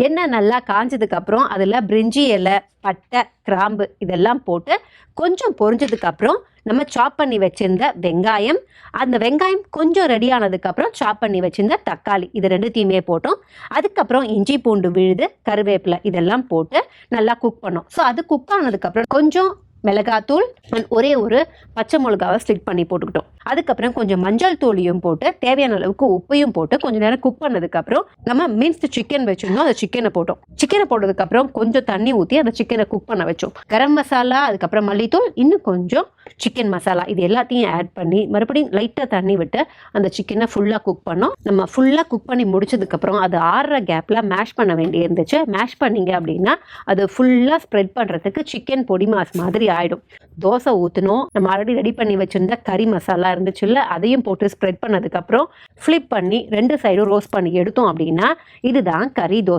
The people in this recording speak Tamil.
எண்ணெய் நல்லா காஞ்சதுக்கப்புறம் அதில் பிரிஞ்சி இலை, பட்டை, கிராம்பு இதெல்லாம் போட்டு கொஞ்சம் பொரிஞ்சதுக்கப்புறம் நம்ம சாப் பண்ணி வச்சிருந்த வெங்காயம், அந்த வெங்காயம் கொஞ்சம் ரெடி ஆனதுக்கப்புறம் சாப் பண்ணி வச்சிருந்த தக்காளி இது ரெண்டுத்தையுமே போட்டோம். அதுக்கப்புறம் இஞ்சி பூண்டு விழுது, கருவேப்பிலை இதெல்லாம் போட்டு நல்லா குக் பண்ணோம். ஸோ அது குக் ஆனதுக்கப்புறம் கொஞ்சம் மிளகாத்தூள் அண்ட் ஒரே ஒரு பச்சை மிளகாவை ஸ்லிட் பண்ணி போட்டுக்கிட்டோம். அதுக்கப்புறம் கொஞ்சம் மஞ்சள் தூளியும் போட்டு தேவையான அளவுக்கு உப்பையும் போட்டு கொஞ்சம் நேரம் குக் பண்ணதுக்கப்புறம் நம்ம மின்ஸ்டு சிக்கன் வச்சுருந்தோம். அந்த சிக்கனை போட்டோம். சிக்கனை போட்டதுக்கப்புறம் கொஞ்சம் தண்ணி ஊற்றி அந்த சிக்கனை குக் பண்ண வச்சோம். கரம் மசாலா, அதுக்கப்புறம் மல்லித்தூள், இன்னும் கொஞ்சம் சிக்கன் மசாலா இது எல்லாத்தையும் ஆட் பண்ணி மறுபடியும் லைட்டாக தண்ணி விட்டு அந்த சிக்கனை ஃபுல்லாக குக் பண்ணோம். நம்ம ஃபுல்லாக குக் பண்ணி முடிச்சதுக்கப்புறம் அது ஆறுற கேப்பில் மேஷ் பண்ண வேண்டிய இருந்துச்சு. மேஷ் பண்ணிங்க அப்படின்னா அது ஃபுல்லாக ஸ்ப்ரெட் பண்ணுறதுக்கு சிக்கன் பொடி மாஸ் மாதிரி ஆகிடும். தோசை ஊற்றணும். நம்ம ஆல்ரெடி ரெடி பண்ணி வச்சுருந்த கறி மசாலா இருந்துச்சுல்ல, அதையும் போட்டு ஸ்ப்ரெட் பண்ணதுக்கப்புறம் ஃப்ளிப் பண்ணி 2 சைடும் ரோஸ்ட் பண்ணி எடுத்தோம் அப்படின்னா இதுதான் கறி தோசை.